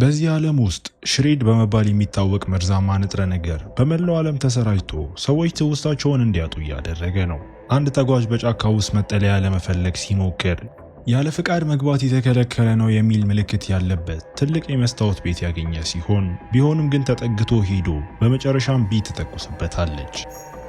በዚህ ዓለም ውስጥ ሽሬድ በመባል የሚታወቅ መርዛማ ንጥረ ነገር በመላው ዓለም ተሰራጭቶ ሰዎች ትውስታቸውን እንዲያጡ እያደረገ ነው። አንድ ተጓዥ በጫካ ውስጥ መጠለያ ለመፈለግ ሲሞክር ያለ ፍቃድ መግባት የተከለከለ ነው የሚል ምልክት ያለበት ትልቅ የመስታወት ቤት ያገኘ ሲሆን ቢሆንም ግን ተጠግቶ ሄዶ በመጨረሻም ቢ ትተኩስበታለች።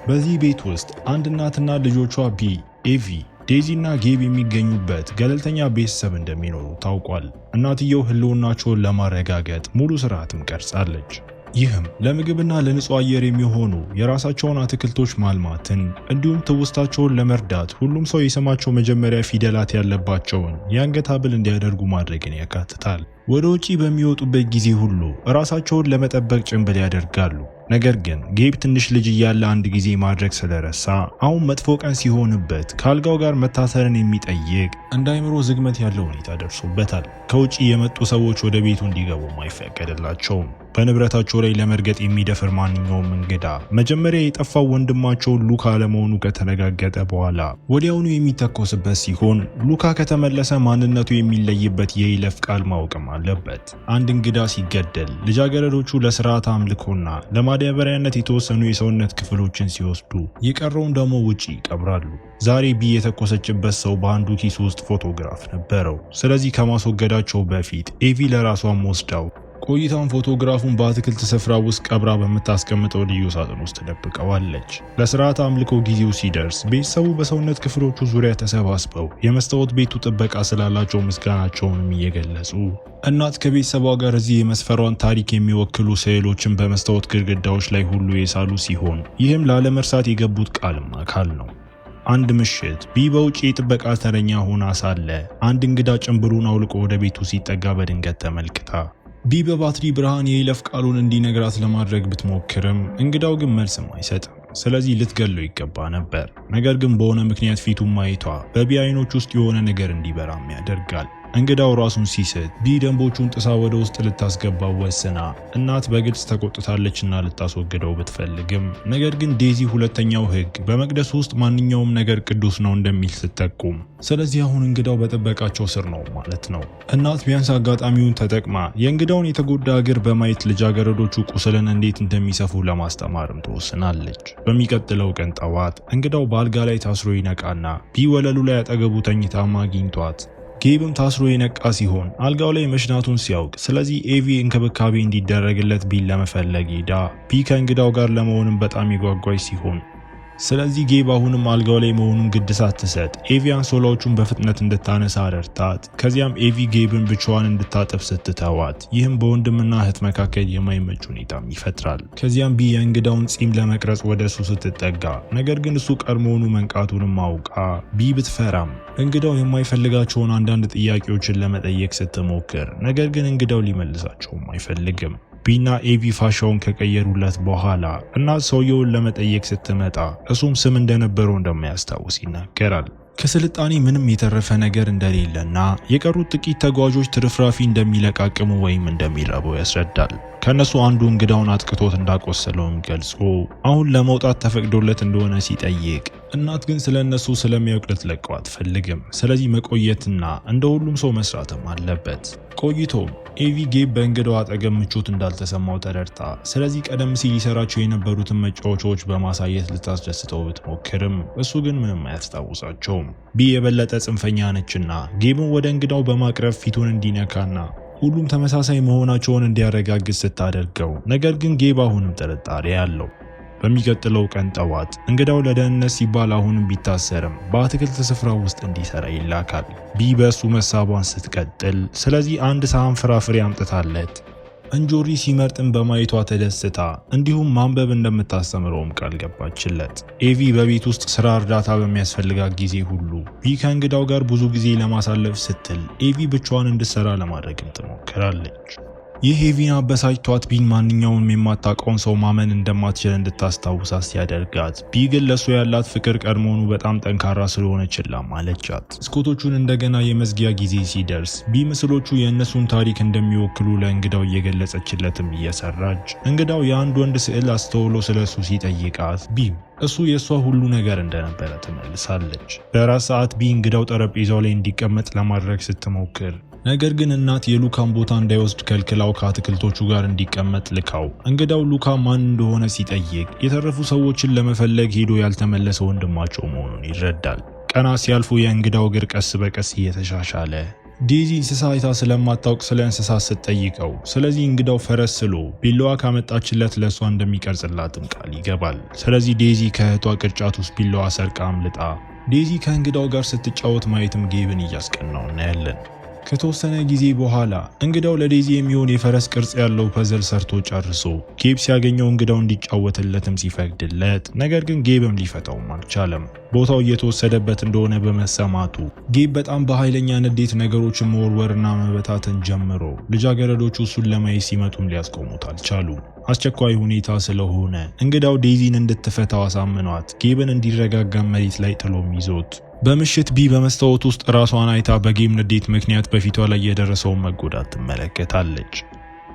በዚህ ቤት ውስጥ አንድ እናትና ልጆቿ ቢ፣ ኤቪ፣ ዴዚ እና ጌብ የሚገኙበት ገለልተኛ ቤተሰብ እንደሚኖሩ ታውቋል። እናትየው ህልውናቸውን ለማረጋገጥ ሙሉ ስርዓትም ቀርጻለች። ይህም ለምግብና ለንጹህ አየር የሚሆኑ የራሳቸውን አትክልቶች ማልማትን እንዲሁም ትውስታቸውን ለመርዳት ሁሉም ሰው የስማቸው መጀመሪያ ፊደላት ያለባቸውን የአንገት ሐብል እንዲያደርጉ ማድረግን ያካትታል። ወደ ውጪ በሚወጡበት ጊዜ ሁሉ ራሳቸውን ለመጠበቅ ጭንብል ያደርጋሉ። ነገር ግን ጌብ ትንሽ ልጅ እያለ አንድ ጊዜ ማድረግ ስለረሳ አሁን መጥፎ ቀን ሲሆንበት ከአልጋው ጋር መታሰርን የሚጠይቅ እንደ አእምሮ ዝግመት ያለው ሁኔታ ደርሶበታል። ከውጪ የመጡ ሰዎች ወደ ቤቱ እንዲገቡም አይፈቀድላቸውም። በንብረታቸው ላይ ለመርገጥ የሚደፍር ማንኛውም እንግዳ መጀመሪያ የጠፋው ወንድማቸውን ሉካ ለመሆኑ ከተረጋገጠ በኋላ ወዲያውኑ የሚተኮስበት ሲሆን ሉካ ከተመለሰ ማንነቱ የሚለይበት የይለፍ ቃል ማወቅም አለበት። አንድ እንግዳ ሲገደል ልጃገረዶቹ ለስርዓት አምልኮና ለማዳበሪያነት የተወሰኑ የሰውነት ክፍሎችን ሲወስዱ የቀረውን ደግሞ ውጪ ይቀብራሉ። ዛሬ ቢ የተኮሰችበት ሰው በአንዱ ኪስ ውስጥ ፎቶግራፍ ነበረው። ስለዚህ ከማስወገዳቸው በፊት ኤቪ ለራሷም ወስዳው ቆይታን ፎቶግራፉን በአትክልት ስፍራ ውስጥ ቀብራ በምታስቀምጠው ልዩ ሳጥን ውስጥ ተደብቀዋለች። ለስርዓት አምልኮ ጊዜው ሲደርስ ቤተሰቡ በሰውነት ክፍሎቹ ዙሪያ ተሰባስበው የመስታወት ቤቱ ጥበቃ ስላላቸው ምስጋናቸውንም እየገለጹ እናት ከቤተሰቧ ጋር እዚህ የመስፈሯን ታሪክ የሚወክሉ ስዕሎችን በመስታወት ግድግዳዎች ላይ ሁሉ የሳሉ ሲሆን ይህም ላለመርሳት የገቡት ቃልም አካል ነው። አንድ ምሽት ቢ በውጪ የጥበቃ ተረኛ ሆና ሳለ አንድ እንግዳ ጭንብሉን አውልቆ ወደ ቤቱ ሲጠጋ በድንገት ተመልክታ ቢ በባትሪ ብርሃን የይለፍ ቃሉን እንዲነግራት ለማድረግ ብትሞክርም እንግዳው ግን መልስም አይሰጥም። ስለዚህ ልትገለው ይገባ ነበር። ነገር ግን በሆነ ምክንያት ፊቱን ማየቷ በቢ አይኖች ውስጥ የሆነ ነገር እንዲበራም ያደርጋል። እንግዳው ራሱን ሲስት ቢ ደንቦቹን ጥሳ ወደ ውስጥ ልታስገባው ወስና እናት በግልጽ ተቆጥታለችና ልታስወግደው ብትፈልግም ነገር ግን ዴዚ ሁለተኛው ሕግ በመቅደስ ውስጥ ማንኛውም ነገር ቅዱስ ነው እንደሚል ስትጠቁም ስለዚህ አሁን እንግዳው በጥበቃቸው ስር ነው ማለት ነው። እናት ቢያንስ አጋጣሚውን ተጠቅማ የእንግዳውን የተጎዳ እግር በማየት ልጃገረዶቹ ቁስልን እንዴት እንደሚሰፉ ለማስተማርም ትወስናለች። በሚቀጥለው ቀን ጠዋት እንግዳው በአልጋ ላይ ታስሮ ይነቃና ቢ ወለሉ ላይ አጠገቡ ተኝታማ አግኝቷት ጌብም ታስሮ የነቃ ሲሆን አልጋው ላይ መሽናቱን ሲያውቅ ስለዚህ ኤቪ እንክብካቤ እንዲደረግለት ቢን ለመፈለግ ሄዳ ቢ ከእንግዳው ጋር ለመሆንም በጣም የጓጓች ሲሆን ስለዚህ ጌብ አሁንም አልጋው ላይ መሆኑን ግድ ሳትሰጥ ኤቪ አንሶላዎቹን በፍጥነት እንድታነሳ ረድታት። ከዚያም ኤቪ ጌብን ብቻዋን እንድታጠብ ስትተዋት ይህም በወንድምና እህት መካከል የማይመች ሁኔታም ይፈጥራል። ከዚያም ቢ የእንግዳውን ጺም ለመቅረጽ ወደ እሱ ስትጠጋ ነገር ግን እሱ ቀድሞውኑ መንቃቱንም አውቃ ቢ ብትፈራም እንግዳው የማይፈልጋቸውን አንዳንድ ጥያቄዎችን ለመጠየቅ ስትሞክር ነገር ግን እንግዳው ሊመልሳቸውም አይፈልግም። ቢና ኤቪ ፋሻውን ከቀየሩለት በኋላ እናት ሰውየውን ለመጠየቅ ስትመጣ እሱም ስም እንደነበረው እንደማያስታውስ ይናገራል። ከስልጣኔ ምንም የተረፈ ነገር እንደሌለና የቀሩት ጥቂት ተጓዦች ትርፍራፊ እንደሚለቃቅሙ ወይም እንደሚረበው ያስረዳል። ከነሱ አንዱ እንግዳውን አጥቅቶት እንዳቆሰለውም ገልጾ አሁን ለመውጣት ተፈቅዶለት እንደሆነ ሲጠይቅ እናት ግን ስለነሱ ስለሚያውቅ ልትለቀው አትፈልግም። ስለዚህ መቆየትና እንደ ሁሉም ሰው መስራትም አለበት። ቆይቶም ኤቪ ጌብ በእንግዳው አጠገብ ምቾት እንዳልተሰማው ተረድታ ስለዚህ ቀደም ሲል ይሰራቸው የነበሩትን መጫወቻዎች በማሳየት ልታስደስተው ብትሞክርም እሱ ግን ምንም አያስታውሳቸውም። ቢ የበለጠ ጽንፈኛ ነችና ጌብን ወደ እንግዳው በማቅረብ ፊቱን እንዲነካና ሁሉም ተመሳሳይ መሆናቸውን እንዲያረጋግጥ ስታደርገው ነገር ግን ጌብ አሁንም ጥርጣሬ አለው። በሚቀጥለው ቀን ጠዋት እንግዳው ለደህንነት ሲባል አሁንም ቢታሰርም በአትክልት ስፍራ ውስጥ እንዲሰራ ይላካል። ቢ በእሱ መሳቧን ስትቀጥል ስለዚህ አንድ ሳህን ፍራፍሬ አምጥታለት እንጆሪ ሲመርጥን በማየቷ ተደስታ እንዲሁም ማንበብ እንደምታስተምረውም ቃል ገባችለት። ኤቪ በቤት ውስጥ ስራ እርዳታ በሚያስፈልጋት ጊዜ ሁሉ ቢ ከእንግዳው ጋር ብዙ ጊዜ ለማሳለፍ ስትል ኤቪ ብቻዋን እንድትሰራ ለማድረግም ትሞክራለች። ይህ ኤቪን አበሳጭቷት ቢን ማንኛውንም የማታውቀውን ሰው ማመን እንደማትችል እንድታስታውሳት ሲያደርጋት ቢ ግን ለሱ ያላት ፍቅር ቀድሞውኑ በጣም ጠንካራ ስለሆነ ችላ አለቻት። መስኮቶቹን እንደገና የመዝጊያ ጊዜ ሲደርስ ቢ ምስሎቹ የእነሱን ታሪክ እንደሚወክሉ ለእንግዳው እየገለጸችለትም እየሰራች እንግዳው የአንድ ወንድ ስዕል አስተውሎ ስለሱ ሲጠይቃት ቢም እሱ የሷ ሁሉ ነገር እንደነበረ ትመልሳለች። በራት ሰዓት ቢ እንግዳው ጠረጴዛው ላይ እንዲቀመጥ ለማድረግ ስትሞክር ነገር ግን እናት የሉካን ቦታ እንዳይወስድ ከልክላው ከአትክልቶቹ ጋር እንዲቀመጥ ልካው እንግዳው ሉካ ማን እንደሆነ ሲጠይቅ የተረፉ ሰዎችን ለመፈለግ ሄዶ ያልተመለሰ ወንድማቸው መሆኑን ይረዳል። ቀናት ሲያልፉ የእንግዳው እግር ቀስ በቀስ እየተሻሻለ ዴዚ እንስሳ አይታ ስለማታውቅ ስለ እንስሳት ስትጠይቀው ስለዚህ እንግዳው ፈረስ ስሎ ቢላዋ ካመጣችለት ለሷ እንደሚቀርጽላትም ቃል ይገባል። ስለዚህ ዴዚ ከእህቷ ቅርጫት ውስጥ ቢላዋ ሰርቃ አምልጣ ዴዚ ከእንግዳው ጋር ስትጫወት ማየትም ጌብን እያስቀናው እናያለን። ከተወሰነ ጊዜ በኋላ እንግዳው ለዴዚ የሚሆን የፈረስ ቅርጽ ያለው ፐዘል ሰርቶ ጨርሶ ጌብ ሲያገኘው እንግዳው እንዲጫወትለትም ሲፈቅድለት፣ ነገር ግን ጌብም ሊፈታውም አልቻለም። ቦታው እየተወሰደበት እንደሆነ በመሰማቱ ጌብ በጣም በኃይለኛ ንዴት ነገሮችን መወርወርና መበታተን ጀምሮ ልጃገረዶቹ እሱን ለማየት ሲመጡም ሊያስቆሙት አልቻሉም። አስቸኳይ ሁኔታ ስለሆነ እንግዳው ዴዚን እንድትፈታው አሳምኗት ጌብን እንዲረጋጋ መሬት ላይ ጥሎም ይዞት በምሽት ቢ በመስታወት ውስጥ ራሷን አይታ በጌብ ንዴት ምክንያት በፊቷ ላይ የደረሰውን መጎዳት ትመለከታለች።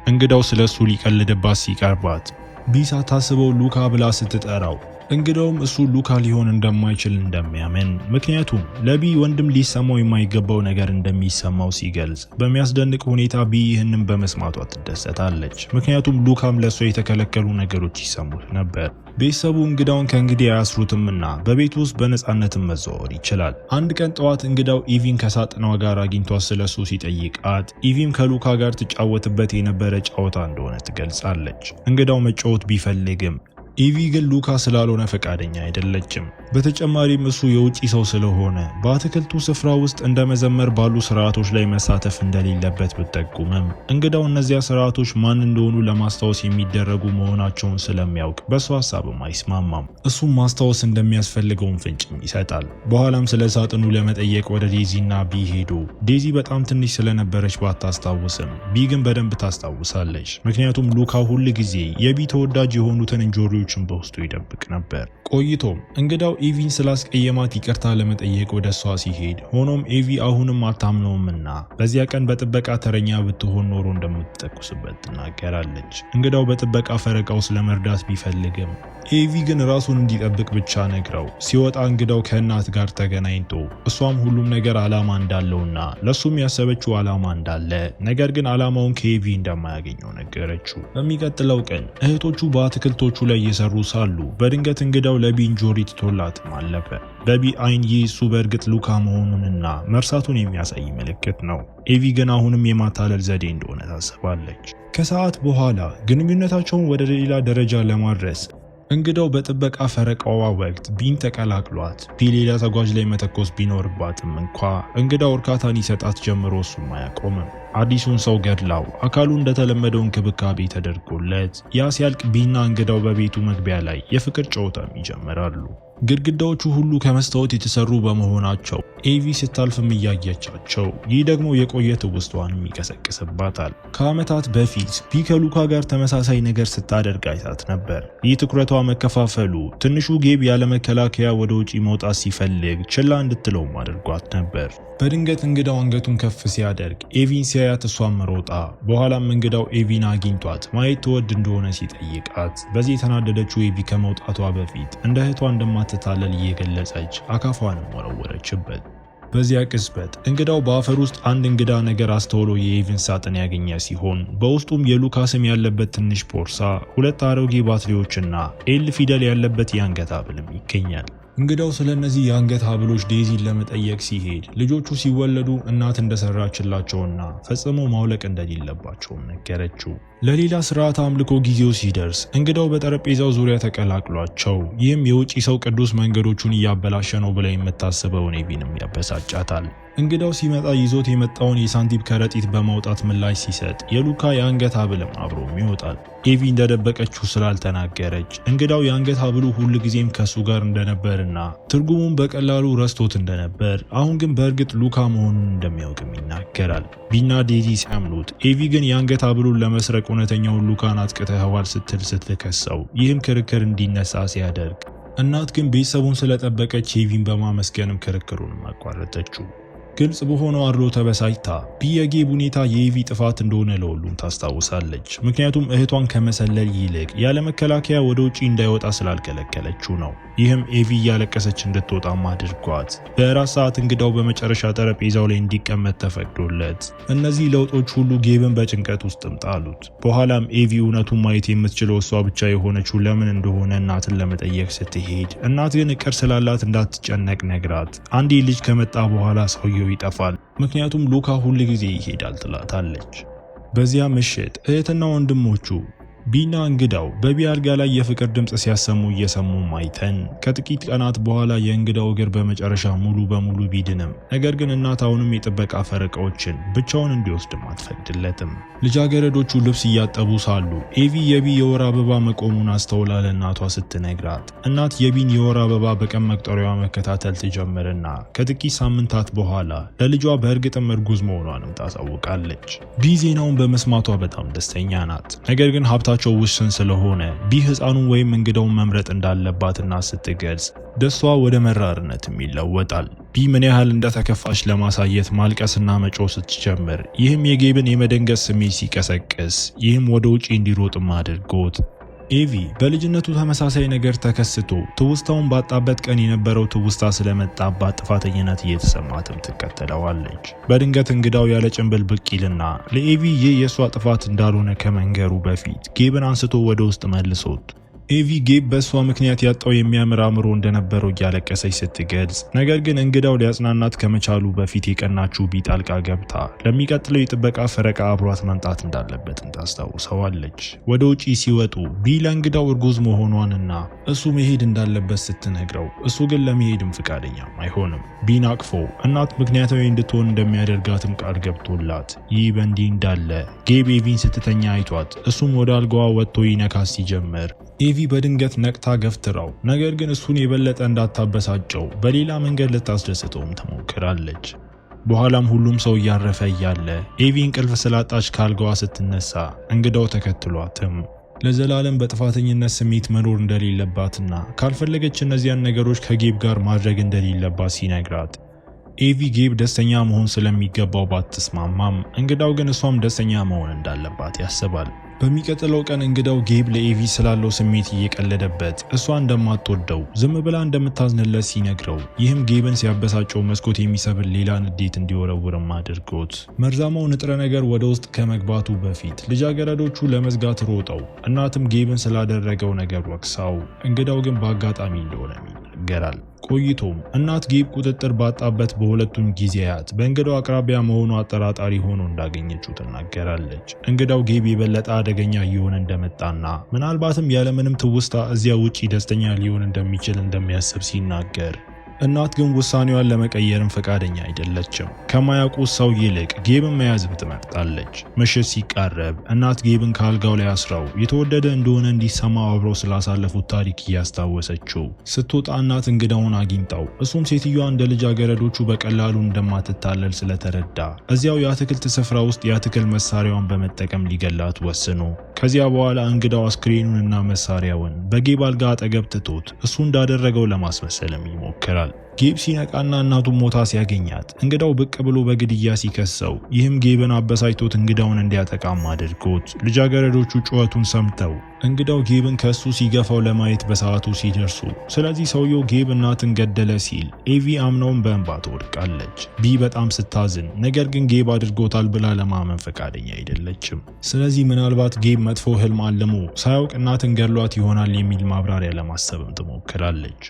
እንግዳው ስለሱ ሊቀልድባት ሲቀርባት ቢ ሳታስበው ሉካ ብላ ስትጠራው እንግዳውም እሱ ሉካ ሊሆን እንደማይችል እንደሚያምን ምክንያቱም ለቢ ወንድም ሊሰማው የማይገባው ነገር እንደሚሰማው ሲገልጽ በሚያስደንቅ ሁኔታ ቢ ይህንን በመስማቷ ትደሰታለች። ምክንያቱም ሉካም ለሷ የተከለከሉ ነገሮች ይሰሙት ነበር። ቤተሰቡ እንግዳውን ከእንግዲህ አያስሩትምና በቤት ውስጥ በነፃነትም መዘዋወር ይችላል። አንድ ቀን ጠዋት እንግዳው ኢቪን ከሳጥናዋ ጋር አግኝቷት ስለሱ ሲጠይቃት ኢቪም ከሉካ ጋር ትጫወትበት የነበረ ጨዋታ እንደሆነ ትገልጻለች። እንግዳው መጫወት ቢፈልግም ኢቪ ግን ሉካ ስላልሆነ ፈቃደኛ አይደለችም። በተጨማሪም እሱ የውጪ ሰው ስለሆነ በአትክልቱ ስፍራ ውስጥ እንደ መዘመር ባሉ ስርዓቶች ላይ መሳተፍ እንደሌለበት ብትጠቁምም እንግዳው እነዚያ ስርዓቶች ማን እንደሆኑ ለማስታወስ የሚደረጉ መሆናቸውን ስለሚያውቅ በሱ ሐሳብም አይስማማም። እሱም ማስታወስ እንደሚያስፈልገውን ፍንጭም ይሰጣል። በኋላም ስለ ሳጥኑ ለመጠየቅ ወደ ዴዚና ቢ ሄዶ ዴዚ በጣም ትንሽ ስለነበረች ባታስታውስም ቢ ግን በደንብ ታስታውሳለች። ምክንያቱም ሉካ ሁል ጊዜ የቢ ተወዳጅ የሆኑትን እንጆሪዎችን በውስጡ ይደብቅ ነበር። ቆይቶም እንግዳው ኤቪን ስላስቀየማት ይቅርታ ለመጠየቅ ወደ እሷ ሲሄድ ሆኖም ኤቪ አሁንም አታምነውምና በዚያ ቀን በጥበቃ ተረኛ ብትሆን ኖሮ እንደምትጠቁስበት ትናገራለች። እንግዳው በጥበቃ ፈረቃው ስለመርዳት ቢፈልግም ኤቪ ግን ራሱን እንዲጠብቅ ብቻ ነግረው ሲወጣ እንግዳው ከእናት ጋር ተገናኝቶ እሷም ሁሉም ነገር ዓላማ እንዳለውና ለሱም ያሰበችው ዓላማ እንዳለ ነገር ግን ዓላማውን ከኤቪ እንደማያገኘው ነገረችው። በሚቀጥለው ቀን እህቶቹ በአትክልቶቹ ላይ እየሰሩ ሳሉ በድንገት እንግዳው ለቢ እንጆሪ ትቶላትም አለፈ። በቢ አይን ይህ እሱ በእርግጥ ሉካ መሆኑንና መርሳቱን የሚያሳይ ምልክት ነው። ኤቪ ግን አሁንም የማታለል ዘዴ እንደሆነ ታስባለች። ከሰዓት በኋላ ግንኙነታቸውን ወደ ሌላ ደረጃ ለማድረስ እንግዳው በጥበቃ ፈረቃዋ ወቅት ቢን ተቀላቅሏት ቢ ሌላ ተጓዥ ላይ መተኮስ ቢኖርባትም እንኳ እንግዳው እርካታን ይሰጣት ጀምሮ እሱም አያቆምም። አዲሱን ሰው ገድላው አካሉ እንደተለመደው እንክብካቤ ተደርጎለት ያ ሲያልቅ ቢና እንግዳው በቤቱ መግቢያ ላይ የፍቅር ጨዋታም ይጀምራሉ። ግድግዳዎቹ ሁሉ ከመስታወት የተሰሩ በመሆናቸው ኤቪ ስታልፍም እያየቻቸው ይህ ደግሞ የቆየ ትውስቷንም ይቀሰቅስባታል። ከዓመታት በፊት ቢ ከሉካ ጋር ተመሳሳይ ነገር ስታደርግ አይታት ነበር። ይህ ትኩረቷ መከፋፈሉ ትንሹ ጌብ ያለመከላከያ ወደ ውጪ መውጣት ሲፈልግ ችላ እንድትለውም አድርጓት ነበር። በድንገት እንግዳው አንገቱን ከፍ ሲያደርግ ኤቪን ሲያያት እሷም ሮጣ በኋላም እንግዳው ኤቪን አግኝቷት ማየት ትወድ እንደሆነ ሲጠይቃት በዚህ የተናደደችው ኤቪ ከመውጣቷ በፊት እንደ እህቷ እንደማትታለል እየገለጸች አካፏንም ወረወረችበት። በዚያ ቅጽበት እንግዳው በአፈር ውስጥ አንድ እንግዳ ነገር አስተውሎ የኤቪን ሳጥን ያገኘ ሲሆን በውስጡም የሉካ ስም ያለበት ትንሽ ቦርሳ፣ 2 አሮጌ ባትሪዎችና ኤል ፊደል ያለበት የአንገት ሐብልም ይገኛል። እንግዳው ስለነዚህ የአንገት ሐብሎች ዴዚን ለመጠየቅ ሲሄድ ልጆቹ ሲወለዱ እናት እንደሰራችላቸውና ፈጽሞ ማውለቅ እንደሌለባቸውም ነገረችው። ለሌላ ስርዓት አምልኮ ጊዜው ሲደርስ እንግዳው በጠረጴዛው ዙሪያ ተቀላቅሏቸው ይህም የውጪ ሰው ቅዱስ መንገዶቹን እያበላሸ ነው ብላ የምታስበውን ኤቪንም ያበሳጫታል። እንግዳው ሲመጣ ይዞት የመጣውን የሳንቲም ከረጢት በማውጣት ምላሽ ሲሰጥ የሉካ የአንገት ሐብልም አብሮም ይወጣል። ኤቪ እንደደበቀችው ስላልተናገረች እንግዳው የአንገት ሐብሉ ሁል ጊዜም ከሱ ጋር እንደነበርና ትርጉሙን በቀላሉ ረስቶት እንደነበር አሁን ግን በእርግጥ ሉካ መሆኑን እንደሚያውቅም ይናገራል። ቢና ዴዚ ሲያምኑት ኤቪ ግን የአንገት ሐብሉን ለመስረቅ እውነተኛውን ሉካን አጥቅተኸዋል ስትል ስትከሰው ይህም ክርክር እንዲነሳ ሲያደርግ እናት ግን ቤተሰቡን ስለጠበቀች ኤቪን በማመስገንም ክርክሩን አቋረጠችው። ግልጽ በሆነው አድሎ ተበሳጭታ ቢ የጌብ ሁኔታ የኤቪ ጥፋት እንደሆነ ለሁሉም ታስታውሳለች። ምክንያቱም እህቷን ከመሰለል ይልቅ ያለ መከላከያ ወደ ውጪ እንዳይወጣ ስላልከለከለችው ነው። ይህም ኤቪ እያለቀሰች እንድትወጣም አድርጓት በእራት ሰዓት እንግዳው በመጨረሻ ጠረጴዛው ላይ እንዲቀመጥ ተፈቅዶለት እነዚህ ለውጦች ሁሉ ጌብን በጭንቀት ውስጥም ጣሉት። በኋላም ኤቪ እውነቱን ማየት የምትችለው እሷ ብቻ የሆነችው ለምን እንደሆነ እናትን ለመጠየቅ ስትሄድ እናት ግን እቅድ ስላላት እንዳትጨነቅ ነግራት አንዴ ልጅ ከመጣ በኋላ ሰውየው ይጠፋል፣ ምክንያቱም ሉካ ሁል ጊዜ ይሄዳል ትላታለች። በዚያ ምሽት እህትና ወንድሞቹ ቢና እንግዳው በቢ አልጋ ላይ የፍቅር ድምጽ ሲያሰሙ እየሰሙ ማይተን ከጥቂት ቀናት በኋላ የእንግዳው እግር በመጨረሻ ሙሉ በሙሉ ቢድንም ነገር ግን እናት አሁንም የጥበቃ ፈረቃዎችን ብቻውን እንዲወስድም አትፈቅድለትም። ልጃገረዶቹ ልብስ እያጠቡ ሳሉ ኤቪ የቢ የወር አበባ መቆሙን አስተውላ ለእናቷ ስትነግራት እናት የቢን የወር አበባ በቀን መቁጠሪያዋ መከታተል ትጀምርና ከጥቂት ሳምንታት በኋላ ለልጇ በእርግጥም እርጉዝ መሆኗንም ታሳውቃለች። ቢ ዜናውን በመስማቷ በጣም ደስተኛ ናት። ነገር ግን ሀብታቸው ውስን ስለሆነ ቢ ህፃኑን ወይም እንግዳውን መምረጥ እንዳለባትና ስትገልጽ ደስታዋ ወደ መራርነትም ይለወጣል። ቢ ምን ያህል እንደተከፋች ለማሳየት ማልቀስና መጮህ ስትጀምር ይህም የጌብን የመደንገጥ ስሜት ሲቀሰቅስ ይህም ወደ ውጪ እንዲሮጥም አድርጎት ኤቪ በልጅነቱ ተመሳሳይ ነገር ተከስቶ ትውስታውን ባጣበት ቀን የነበረው ትውስታ ስለመጣባት ጥፋተኝነት እየተሰማትም ትከተለዋለች። በድንገት እንግዳው ያለ ጭንብል ብቅ ይልና ለኤቪ ይህ የእሷ ጥፋት እንዳልሆነ ከመንገሩ በፊት ጌብን አንስቶ ወደ ውስጥ መልሶት ኤቪ ጌብ በእሷ ምክንያት ያጣው የሚያምር አእምሮ እንደነበረው እያለቀሰች ስትገልጽ ነገር ግን እንግዳው ሊያጽናናት ከመቻሉ በፊት የቀናችው ቢ ጣልቃ ገብታ ለሚቀጥለው የጥበቃ ፈረቃ አብሯት መምጣት እንዳለበትም ታስታውሰዋለች። ወደ ውጪ ሲወጡ ቢ ለእንግዳው እርጉዝ መሆኗንና እሱ መሄድ እንዳለበት ስትነግረው እሱ ግን ለመሄድም ፍቃደኛም አይሆንም። ቢን አቅፎ እናት ምክንያታዊ እንድትሆን እንደሚያደርጋትም ቃል ገብቶላት ይህ በእንዲህ እንዳለ ጌብ ኤቪን ስትተኛ አይቷት እሱም ወደ አልጋዋ ወጥቶ ይነካት ሲጀምር ኤቪ በድንገት ነቅታ ገፍትራው ነገር ግን እሱን የበለጠ እንዳታበሳጨው በሌላ መንገድ ልታስደስተውም ትሞክራለች። በኋላም ሁሉም ሰው እያረፈ እያለ ኤቪ እንቅልፍ ስላጣች ካልጋዋ ስትነሳ እንግዳው ተከትሏትም ለዘላለም በጥፋተኝነት ስሜት መኖር እንደሌለባትና ካልፈለገች እነዚያን ነገሮች ከጌብ ጋር ማድረግ እንደሌለባት ሲነግራት ኤቪ ጌብ ደስተኛ መሆን ስለሚገባው ባትስማማም እንግዳው ግን እሷም ደስተኛ መሆን እንዳለባት ያስባል። በሚቀጥለው ቀን እንግዳው ጌብ ለኤቪ ስላለው ስሜት እየቀለደበት እሷ እንደማትወደው ዝም ብላ እንደምታዝንለት ሲነግረው ይህም ጌብን ሲያበሳጨው መስኮት የሚሰብር ሌላ ንዴት እንዲወረውርም አድርጎት መርዛማው ንጥረ ነገር ወደ ውስጥ ከመግባቱ በፊት ልጃገረዶቹ ለመዝጋት ሮጠው እናትም ጌብን ስላደረገው ነገር ወቅሳው እንግዳው ግን በአጋጣሚ እንደሆነ ይናገራል። ቆይቶም እናት ጌብ ቁጥጥር ባጣበት በሁለቱም ጊዜያት በእንግዳው አቅራቢያ መሆኑ አጠራጣሪ ሆኖ እንዳገኘችው ትናገራለች። እንግዳው ጌብ የበለጠ አደገኛ እየሆነ እንደመጣና ምናልባትም ያለምንም ትውስታ እዚያ ውጪ ደስተኛ ሊሆን እንደሚችል እንደሚያስብ ሲናገር እናት ግን ውሳኔዋን ለመቀየርም ፈቃደኛ አይደለችም። ከማያውቁት ሰው ይልቅ ጌብን መያዝም ትመርጣለች። ምሽት ሲቃረብ እናት ጌብን ከአልጋው ላይ አስረው የተወደደ እንደሆነ እንዲሰማው አብረው ስላሳለፉት ታሪክ እያስታወሰችው ስትወጣ እናት እንግዳውን አግኝታው እሱም ሴትዮዋ እንደ ልጃገረዶቹ በቀላሉ እንደማትታለል ስለተረዳ እዚያው የአትክልት ስፍራ ውስጥ የአትክልት መሳሪያዋን በመጠቀም ሊገላት ወስኖ ከዚያ በኋላ እንግዳው አስክሬኑንና መሳሪያውን በጌብ አልጋ አጠገብ ትቶት እሱ እንዳደረገው ለማስመሰልም ይሞክራል። ጌብ ሲነቃና እናቱን ሞታ ሲያገኛት እንግዳው ብቅ ብሎ በግድያ ሲከሰው ይህም ጌብን አበሳጭቶት እንግዳውን እንዲያጠቃም አድርጎት ልጃገረዶቹ ጩኸቱን ሰምተው እንግዳው ጌብን ከሱ ሲገፋው ለማየት በሰዓቱ ሲደርሱ ስለዚህ ሰውየው ጌብ እናትን ገደለ ሲል ኤቪ አምናውን በእንባ ትወድቃለች። ቢ በጣም ስታዝን ነገር ግን ጌብ አድርጎታል ብላ ለማመን ፈቃደኛ አይደለችም። ስለዚህ ምናልባት ጌብ መጥፎ ህልም አልሞ ሳያውቅ እናትን ገድሏት ይሆናል የሚል ማብራሪያ ለማሰብም ትሞክራለች።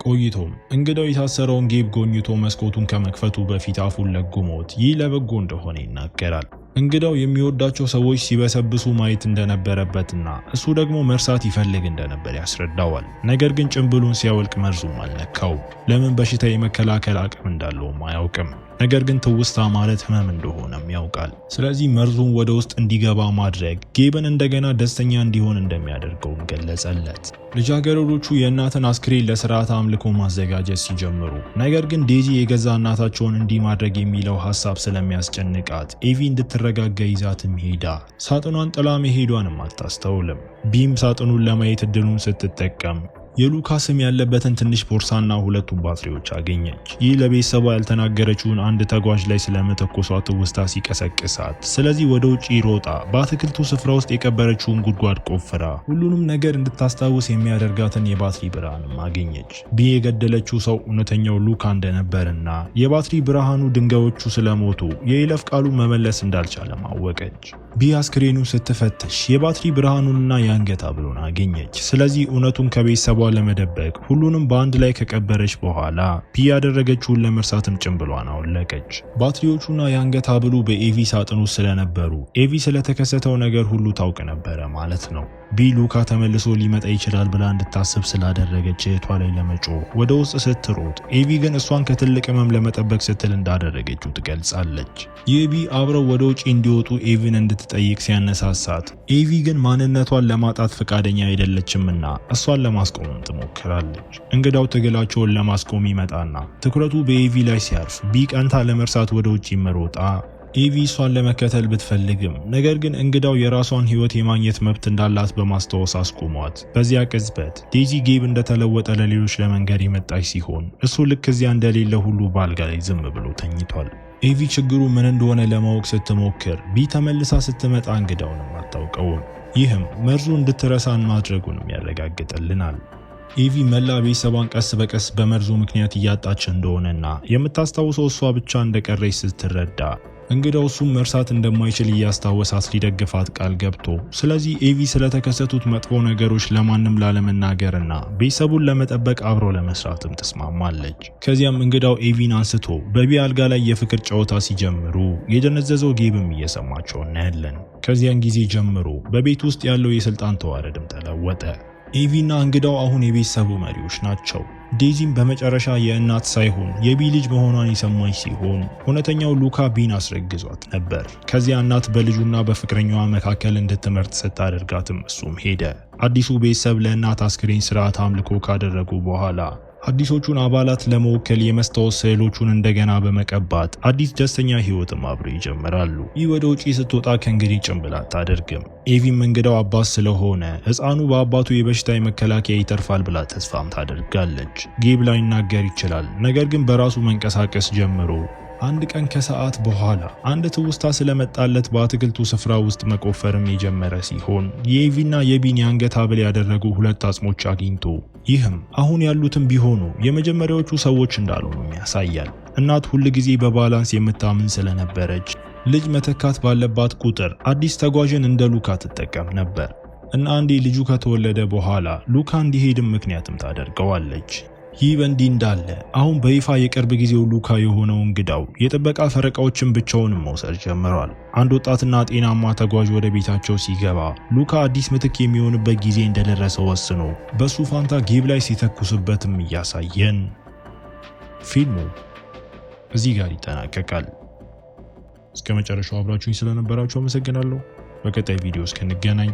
ቆይቶም እንግዳው የታሰረውን ጌብ ጎኝቶ መስኮቱን ከመክፈቱ በፊት አፉን ለጉሞት ይህ ለበጎ እንደሆነ ይናገራል። እንግዳው የሚወዳቸው ሰዎች ሲበሰብሱ ማየት እንደነበረበትና እሱ ደግሞ መርሳት ይፈልግ እንደነበር ያስረዳዋል። ነገር ግን ጭንብሉን ሲያወልቅ መርዙም አልነካው። ለምን በሽታ የመከላከል አቅም እንዳለውም አያውቅም። ነገር ግን ትውስታ ማለት ህመም እንደሆነም ያውቃል። ስለዚህ መርዙን ወደ ውስጥ እንዲገባ ማድረግ ጌብን እንደገና ደስተኛ እንዲሆን እንደሚያደርገውም ገለጸለት። ልጃገረዶቹ የእናትን አስክሬን ለስርዓተ አምልኮ ማዘጋጀት ሲጀምሩ ነገር ግን ዴዚ የገዛ እናታቸውን እንዲህ ማድረግ የሚለው ሀሳብ ስለሚያስጨንቃት ኤቪ እንድትረጋጋ ይዛትም ሄዳ ሳጥኗን ጥላ መሄዷንም አታስተውልም። ቢም ሳጥኑን ለማየት እድሉን ስትጠቀም የሉካ ስም ያለበትን ትንሽ ቦርሳና ሁለቱም ባትሪዎች አገኘች። ይህ ለቤተሰቧ ያልተናገረችውን አንድ ተጓዥ ላይ ስለመተኮሷ ትውስታ ሲቀሰቅሳት፣ ስለዚህ ወደ ውጪ ሮጣ በአትክልቱ ስፍራ ውስጥ የቀበረችውን ጉድጓድ ቆፍራ ሁሉንም ነገር እንድታስታውስ የሚያደርጋትን የባትሪ ብርሃንም አገኘች። ቢ የገደለችው ሰው እውነተኛው ሉካ እንደነበርና የባትሪ ብርሃኑ ድንጋዮቹ ስለሞቱ የይለፍ ቃሉን መመለስ እንዳልቻለ ማወቀች። ቢ አስክሬኑ ስትፈትሽ የባትሪ ብርሃኑንና የአንገት ሐብሉን አገኘች። ስለዚህ እውነቱን ከቤተሰቧ ለመደበቅ ሁሉንም በአንድ ላይ ከቀበረች በኋላ ቢ ያደረገችውን ለመርሳትም ጭንብሏን አወለቀች። ባትሪዎቹና የአንገት ሐብሉ በኤቪ ሳጥን ውስጥ ስለነበሩ ኤቪ ስለተከሰተው ነገር ሁሉ ታውቅ ነበረ ማለት ነው። ቢ ሉካ ተመልሶ ሊመጣ ይችላል ብላ እንድታስብ ስላደረገች እህቷ ላይ ለመጮህ ወደ ውስጥ ስትሮጥ፣ ኤቪ ግን እሷን ከትልቅ ህመም ለመጠበቅ ስትል እንዳደረገችው ትገልጻለች። ይህ ቢ አብረው ወደ ውጪ እንዲወጡ ኤቪን እንድትጠይቅ ሲያነሳሳት፣ ኤቪ ግን ማንነቷን ለማጣት ፈቃደኛ አይደለችምና እሷን ለማስቆም ትሞክራለች። እንግዳው ትግላቸውን ለማስቆም ይመጣና ትኩረቱ በኤቪ ላይ ሲያርፍ ቢ ቀንታ ለመርሳት ወደ ውጪ መሮጣ ኤቪ እሷን ለመከተል ብትፈልግም ነገር ግን እንግዳው የራሷን ህይወት የማግኘት መብት እንዳላት በማስታወስ አስቆሟት። በዚያ ቅጽበት ዴዚ ጌብ እንደተለወጠ ለሌሎች ለመንገር የመጣች ሲሆን እሱ ልክ እዚያ እንደሌለ ሁሉ በአልጋ ላይ ዝም ብሎ ተኝቷል። ኤቪ ችግሩ ምን እንደሆነ ለማወቅ ስትሞክር ቢ ተመልሳ ስትመጣ እንግዳውንም አታውቀውም። ይህም መርዙ እንድትረሳን ማድረጉንም ያረጋግጥልናል። ኤቪ መላ ቤተሰቧን ቀስ በቀስ በመርዙ ምክንያት እያጣች እንደሆነና የምታስታውሰው እሷ ብቻ እንደቀረች ስትረዳ እንግዳው እሱም መርሳት እንደማይችል እያስታወሳት ሊደግፋት ቃል ገብቶ ስለዚህ ኤቪ ስለተከሰቱት መጥፎ ነገሮች ለማንም ላለመናገርና ቤተሰቡን ለመጠበቅ አብሮ ለመስራትም ትስማማለች። ከዚያም እንግዳው ኤቪን አንስቶ በቢ አልጋ ላይ የፍቅር ጨዋታ ሲጀምሩ የደነዘዘው ጌብም እየሰማቸው እናያለን። ከዚያን ጊዜ ጀምሮ በቤት ውስጥ ያለው የስልጣን ተዋረድም ተለወጠ። ኤቪና እንግዳው አሁን የቤተሰቡ መሪዎች ናቸው። ዴዚም በመጨረሻ የእናት ሳይሆን የቢ ልጅ መሆኗን የሰማች ሲሆን እውነተኛው ሉካ ቢን አስረግዟት ነበር። ከዚያ እናት በልጁና በፍቅረኛዋ መካከል እንድትመርጥ ስታደርጋትም እሱም ሄደ። አዲሱ ቤተሰብ ለእናት አስክሬን ስርዓት አምልኮ ካደረጉ በኋላ አዲሶቹን አባላት ለመወከል የመስታወት ስዕሎቹን እንደገና በመቀባት አዲስ ደስተኛ ህይወትም አብረው ይጀምራሉ። ይህ ወደ ውጪ ስትወጣ ከእንግዲህ ጭንብል አታደርግም። ኤቪም እንግዳው አባት ስለሆነ ህፃኑ በአባቱ የበሽታ መከላከያ ይተርፋል ብላ ተስፋም ታደርጋለች። ጌብ ላይናገር ይችላል፣ ነገር ግን በራሱ መንቀሳቀስ ጀምሮ አንድ ቀን ከሰዓት በኋላ አንድ ትውስታ ስለመጣለት በአትክልቱ ስፍራ ውስጥ መቆፈርም የጀመረ ሲሆን የኤቪና የቢን የአንገት ሐብል ያደረጉ ሁለት አጽሞች አግኝቶ ይህም አሁን ያሉትም ቢሆኑ የመጀመሪያዎቹ ሰዎች እንዳልሆኑ ያሳያል። እናት ሁል ጊዜ በባላንስ የምታምን ስለነበረች ልጅ መተካት ባለባት ቁጥር አዲስ ተጓዥን እንደ ሉካ ትጠቀም ነበር እና አንዴ ልጁ ከተወለደ በኋላ ሉካ እንዲሄድም ምክንያትም ታደርገዋለች። ይህ በእንዲህ እንዳለ አሁን በይፋ የቅርብ ጊዜው ሉካ የሆነው እንግዳው የጥበቃ ፈረቃዎችን ብቻውንም መውሰድ ጀምሯል። አንድ ወጣትና ጤናማ ተጓዥ ወደ ቤታቸው ሲገባ ሉካ አዲስ ምትክ የሚሆንበት ጊዜ እንደደረሰ ወስኖ በሱ ፋንታ ጌብ ላይ ሲተኩስበትም እያሳየን ፊልሙ እዚህ ጋር ይጠናቀቃል። እስከ መጨረሻው አብራችሁኝ ስለነበራችሁ አመሰግናለሁ። በቀጣይ ቪዲዮ እስክንገናኝ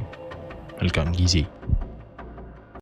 መልካም ጊዜ